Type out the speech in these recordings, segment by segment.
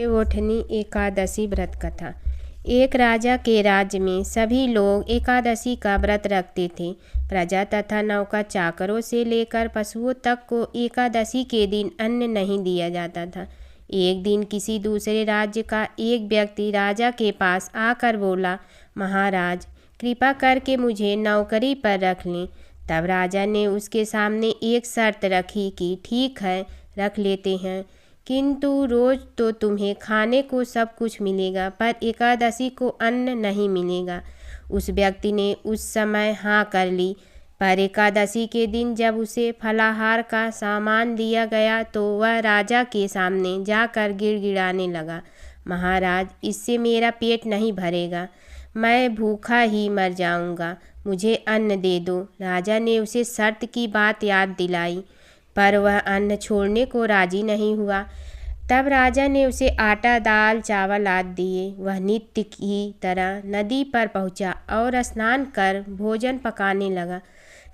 देवउठनी एकादशी व्रत कथा। एक राजा के राज्य में सभी लोग एकादशी का व्रत रखते थे। प्रजा तथा नौकर चाकरों से लेकर पशुओं तक को एकादशी के दिन अन्न नहीं दिया जाता था। एक दिन किसी दूसरे राज्य का एक व्यक्ति राजा के पास आकर बोला, महाराज कृपा करके मुझे नौकरी पर रख लें। तब राजा ने उसके सामने एक शर्त रखी कि ठीक है, रख लेते हैं, किंतु रोज तो तुम्हें खाने को सब कुछ मिलेगा, पर एकादशी को अन्न नहीं मिलेगा। उस व्यक्ति ने उस समय हाँ कर ली, पर एकादशी के दिन जब उसे फलाहार का सामान दिया गया तो वह राजा के सामने जाकर गिड़गिड़ाने लगा, महाराज इससे मेरा पेट नहीं भरेगा, मैं भूखा ही मर जाऊंगा, मुझे अन्न दे दो। राजा ने उसे शर्त की बात याद दिलाई, पर वह अन्न छोड़ने को राजी नहीं हुआ। तब राजा ने उसे आटा, दाल, चावल आदि दिए। वह नित्य की तरह नदी पर पहुंचा और स्नान कर भोजन पकाने लगा।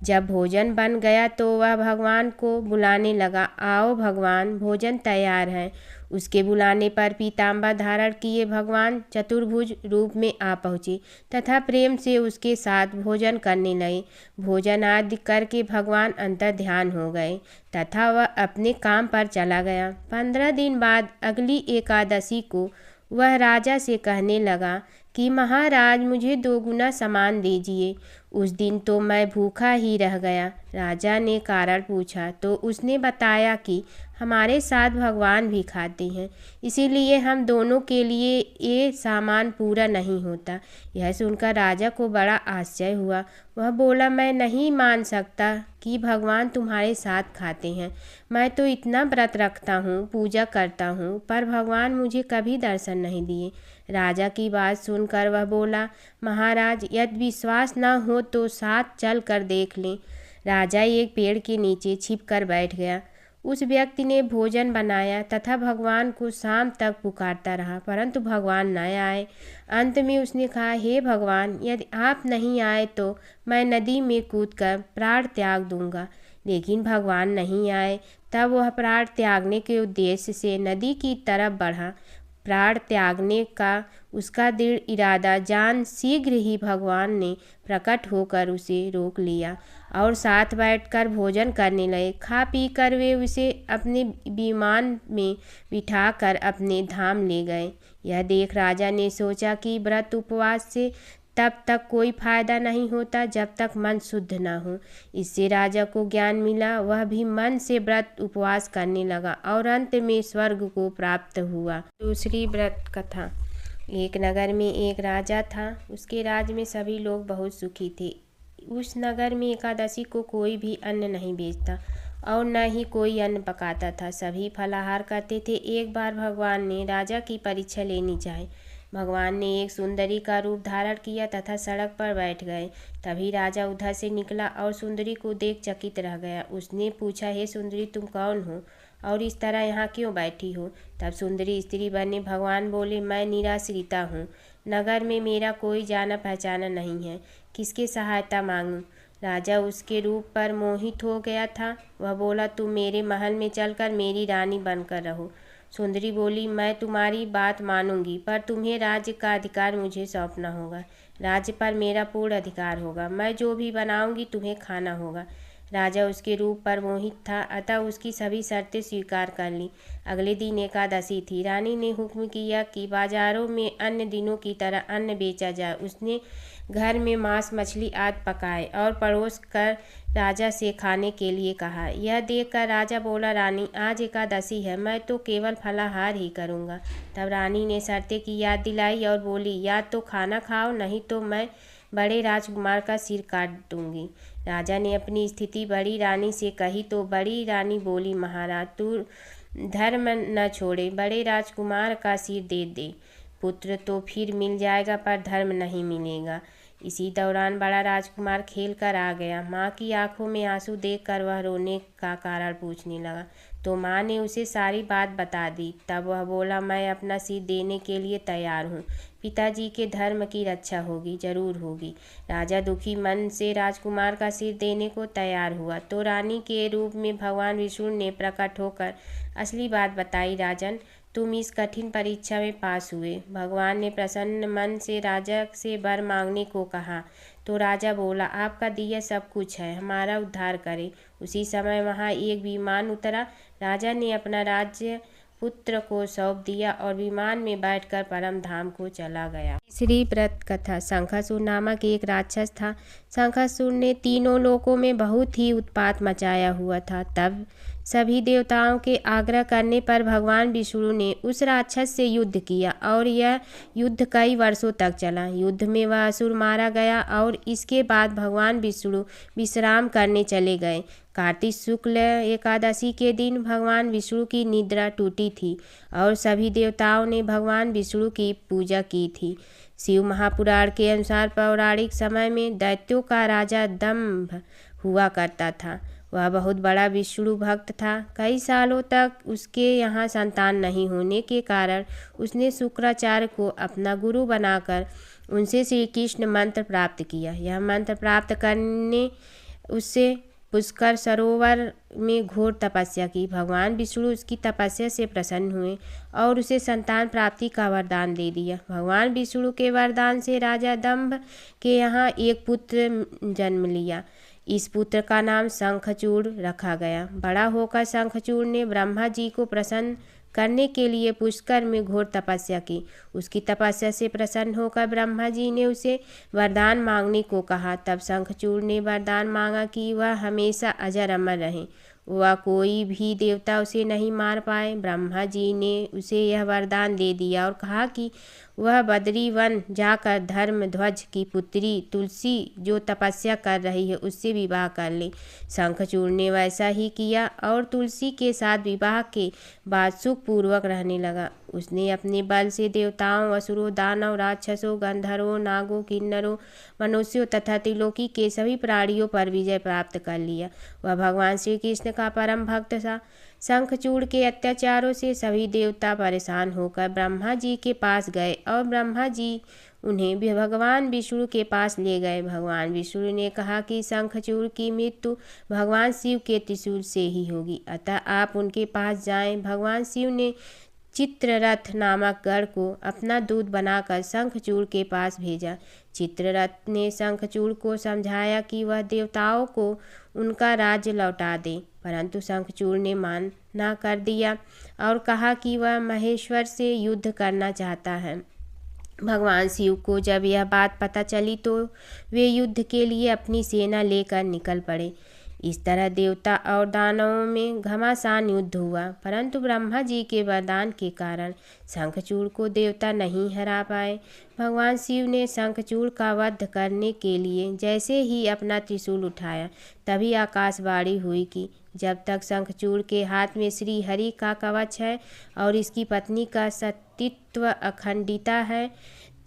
जब भोजन बन गया तो वह भगवान को बुलाने लगा, आओ भगवान, भोजन तैयार है। उसके बुलाने पर पीताम्बर धारण किए भगवान चतुर्भुज रूप में आ पहुँचे तथा प्रेम से उसके साथ भोजन करने लगे। भोजन आदि करके भगवान अंतर ध्यान हो गए तथा वह अपने काम पर चला गया। 15 दिन बाद अगली एकादशी को वह राजा से कहने लगा कि महाराज मुझे 2 गुना सामान दीजिए। उस दिन तो मैं भूखा ही रह गया। राजा ने कारण पूछा तो उसने बताया कि हमारे साथ भगवान भी खाते हैं, इसीलिए हम दोनों के लिए ये सामान पूरा नहीं होता। यह सुनकर राजा को बड़ा आश्चर्य हुआ। वह बोला, मैं नहीं मान सकता कि भगवान तुम्हारे साथ खाते हैं। मैं तो इतना व्रत रखता हूँ, पूजा करता हूँ, पर भगवान मुझे कभी दर्शन नहीं दिए। राजा की बात सुनकर वह बोला, महाराज यदि विश्वास न हो तो साथ चल कर देख लें। राजा एक पेड़ के नीचे छिप कर बैठ गया। उस व्यक्ति ने भोजन बनाया तथा भगवान को शाम तक पुकारता रहा, परंतु भगवान न आए। अंत में उसने कहा, हे भगवान, यदि आप नहीं आए तो मैं नदी में कूदकर प्राण त्याग दूंगा। लेकिन भगवान नहीं आए। तब वह प्राण त्यागने के उद्देश्य से नदी की तरफ बढ़ा। प्राण त्यागने का उसका दृढ़ इरादा जान शीघ्र ही भगवान ने प्रकट होकर उसे रोक लिया और साथ बैठकर भोजन करने लगे। खा पी कर वे उसे अपने विमान में बिठाकर अपने धाम ले गए। यह देख राजा ने सोचा कि व्रत उपवास से तब तक कोई फायदा नहीं होता जब तक मन शुद्ध न हो। इससे राजा को ज्ञान मिला। वह भी मन से व्रत उपवास करने लगा और अंत में स्वर्ग को प्राप्त हुआ। दूसरी व्रत कथा। एक नगर में एक राजा था। उसके राज्य में सभी लोग बहुत सुखी थे। उस नगर में एकादशी को कोई भी अन्न नहीं बेचता और न ही कोई अन्न पकाता था। सभी फलाहार करते थे। एक बार भगवान ने राजा की परीक्षा लेनी चाही। भगवान ने एक सुंदरी का रूप धारण किया तथा सड़क पर बैठ गए। तभी राजा उधर से निकला और सुंदरी को देख चकित रह गया। उसने पूछा, हे सुंदरी, तुम कौन हो और इस तरह यहाँ क्यों बैठी हो? तब सुंदरी स्त्री बने भगवान बोले, मैं निराश्रिता हूँ। नगर में मेरा कोई जाना पहचाना नहीं है, किसकी सहायता मांगूं? राजा उसके रूप पर मोहित हो गया था। वह बोला, तुम मेरे महल में चलकर मेरी रानी बनकर रहो। सुंदरी बोली, मैं तुम्हारी बात मानूंगी, पर तुम्हें राज्य का अधिकार मुझे सौंपना होगा। राज्य पर मेरा पूर्ण अधिकार होगा। मैं जो भी बनाऊंगी तुम्हें खाना होगा। राजा उसके रूप पर मोहित था, अतः उसकी सभी शर्तें स्वीकार कर ली। अगले दिन एकादशी थी। रानी ने हुक्म किया कि बाजारों में अन्य दिनों की तरह अन्न बेचा जाए। उसने घर में मांस मछली आदि पकाए और परोस कर राजा से खाने के लिए कहा। यह देखकर राजा बोला, रानी आज एकादशी है, मैं तो केवल फलाहार ही करूँगा। तब रानी ने शर्तें की याद दिलाई और बोली, या तो खाना खाओ, नहीं तो मैं बड़े राजकुमार का सिर काट दूंगी। राजा ने अपनी स्थिति बड़ी रानी से कही तो बड़ी रानी बोली, महाराज तू धर्म न छोड़े, बड़े राजकुमार का सिर दे दे। पुत्र तो फिर मिल जाएगा पर धर्म नहीं मिलेगा। इसी दौरान बड़ा राजकुमार खेल कर आ गया। माँ की आंखों में आंसू देखकर वह रोने का कारण पूछने लगा तो माँ ने उसे सारी बात बता दी। तब वह बोला, मैं अपना सिर देने के लिए तैयार हूँ। पिताजी के धर्म की रक्षा होगी, जरूर होगी। राजा दुखी मन से राजकुमार का सिर देने को तैयार हुआ तो रानी के रूप में भगवान विष्णु ने प्रकट होकर असली बात बताई। राजन, तुम इस कठिन परीक्षा में पास हुए। भगवान ने प्रसन्न मन से राजा से वर मांगने को कहा। तो राजा बोला, आपका दिया सब कुछ है, हमारा उद्धार करे। उसी समय वहाँ एक विमान उतरा। राजा ने अपना राज्य पुत्र को सौंप दिया और विमान में बैठकर परम धाम को चला गया। तीसरी व्रत कथा। शंखासुर नामक एक राक्षस था। शंखासुर ने तीनों लोकों में बहुत ही उत्पात मचाया हुआ था। तब सभी देवताओं के आग्रह करने पर भगवान विष्णु ने उस राक्षस से युद्ध किया और यह युद्ध कई वर्षों तक चला। युद्ध में वह असुर मारा गया और इसके बाद भगवान विष्णु विश्राम करने चले गए। कार्तिक शुक्ल एकादशी के दिन भगवान विष्णु की निद्रा टूटी थी और सभी देवताओं ने भगवान विष्णु की पूजा की थी। शिव महापुराण के अनुसार पौराणिक समय में दैत्यों का राजा दंभ हुआ करता था। वह बहुत बड़ा विष्णु भक्त था। कई सालों तक उसके यहाँ संतान नहीं होने के कारण उसने शुक्राचार्य को अपना गुरु बनाकर उनसे श्री कृष्ण मंत्र प्राप्त किया। यह मंत्र प्राप्त करने उससे पुष्कर सरोवर में घोर तपस्या की। भगवान विष्णु उसकी तपस्या से प्रसन्न हुए और उसे संतान प्राप्ति का वरदान दे दिया। भगवान विष्णु के वरदान से राजा दंभ के यहाँ एक पुत्र जन्म लिया। इस पुत्र का नाम शंखचूड़ रखा गया। बड़ा होकर शंखचूड़ ने ब्रह्मा जी को प्रसन्न करने के लिए पुष्कर में घोर तपस्या की। उसकी तपस्या से प्रसन्न होकर ब्रह्मा जी ने उसे वरदान मांगने को कहा। तब शंखचूड़ ने वरदान मांगा कि वह हमेशा अजर अमर रहे। वह कोई भी देवता उसे नहीं मार पाए। ब्रह्मा जी ने उसे यह वरदान दे दिया और कहा कि वह बद्री वन जाकर धर्मध्वज की पुत्री तुलसी जो तपस्या कर रही है उससे विवाह कर ले। शंखचूड़ ने वैसा ही किया और तुलसी के साथ विवाह के बाद सुखपूर्वक रहने लगा। उसने अपने बल से देवताओं, असुरों, दानव, राक्षसों, गंधर्वों, नागों, किन्नरों, मनुष्यों तथा त्रिलोकी के सभी प्राणियों पर विजय प्राप्त कर लिया। वह भगवान श्री कृष्ण का परम भक्त था। शंखचूड़ के अत्याचारों से सभी देवता परेशान होकर ब्रह्मा जी के पास गए और ब्रह्मा जी उन्हें भी भगवान विष्णु के पास ले गए। भगवान विष्णु ने कहा कि शंखचूड़ की मृत्यु भगवान शिव के त्रिशूल से ही होगी, अतः आप उनके पास जाएं। भगवान शिव ने चित्ररथ नामक गढ़ को अपना दूत बनाकर शंखचूड़ के पास भेजा। चित्ररथ ने शंखचूड़ को समझाया कि वह देवताओं को उनका राज्य लौटा दे, परंतु शंखचूड़ ने माना कर दिया और कहा कि वह महेश्वर से युद्ध करना चाहता है। भगवान शिव को जब यह बात पता चली तो वे युद्ध के लिए अपनी सेना लेकर निकल पड़े। इस तरह देवता और दानवों में घमासान युद्ध हुआ, परंतु ब्रह्मा जी के वरदान के कारण शंखचूड़ को देवता नहीं हरा पाए। भगवान शिव ने शंखचूड़ का वध करने के लिए जैसे ही अपना त्रिशूल उठाया तभी आकाशवाणी हुई कि जब तक शंखचूड़ के हाथ में श्री हरि का कवच है और इसकी पत्नी का सतीत्व अखंडिता है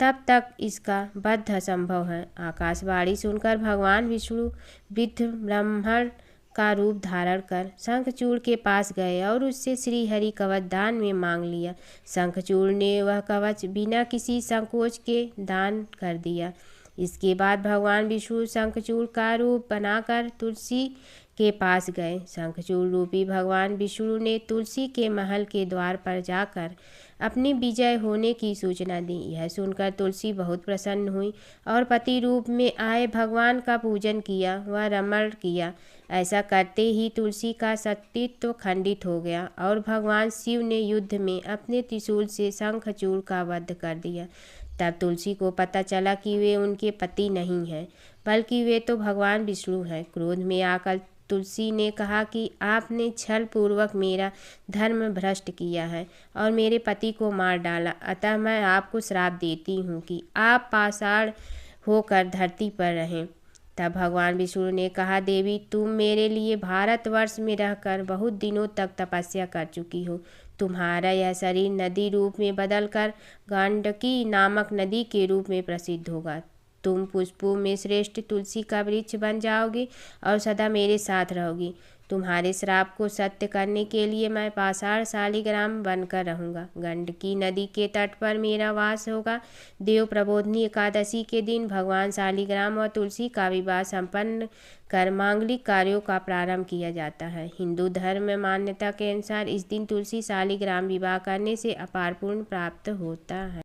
तब तक इसका वध असंभव है। आकाशवाणी सुनकर भगवान विष्णु वृद्ध ब्राह्मण का रूप धारण कर शंखचूड़ के पास गए और उससे श्री हरि कवच दान में मांग लिया। शंखचूड़ ने वह कवच बिना किसी संकोच के दान कर दिया। इसके बाद भगवान विष्णु शंखचूड़ का रूप बनाकर तुलसी के पास गए। शंखचूड़ रूपी भगवान विष्णु ने तुलसी के महल के द्वार पर जाकर अपनी विजय होने की सूचना दी। यह सुनकर तुलसी बहुत प्रसन्न हुई और पति रूप में आए भगवान का पूजन किया व रमण किया। ऐसा करते ही तुलसी का सतीत्व खंडित हो गया और भगवान शिव ने युद्ध में अपने त्रिशूल से शंखचूड़ का वध कर दिया। तब तुलसी को पता चला कि वे उनके पति नहीं हैं, बल्कि वे तो भगवान विष्णु हैं। क्रोध में आकर तुलसी ने कहा कि आपने छल पूर्वक मेरा धर्म भ्रष्ट किया है और मेरे पति को मार डाला, अतः मैं आपको श्राप देती हूँ कि आप पाषाण होकर धरती पर रहें। तब भगवान विष्णु ने कहा, देवी तुम मेरे लिए भारतवर्ष में रहकर बहुत दिनों तक तपस्या कर चुकी हो। तुम्हारा यह शरीर नदी रूप में बदलकर गंडकी नामक नदी के रूप में प्रसिद्ध होगा। तुम पुष्पों में श्रेष्ठ तुलसी का वृक्ष बन जाओगी और सदा मेरे साथ रहोगी। तुम्हारे श्राप को सत्य करने के लिए मैं पाषाण शालिग्राम बनकर रहूँगा। गंडकी नदी के तट पर मेरा वास होगा। देव प्रबोधिनी एकादशी के दिन भगवान शालिग्राम और तुलसी का विवाह संपन्न कर मांगलिक कार्यों का प्रारंभ किया जाता है। हिंदू धर्म में मान्यता के अनुसार इस दिन तुलसी शालिग्राम विवाह करने से अपार पुण्य प्राप्त होता है।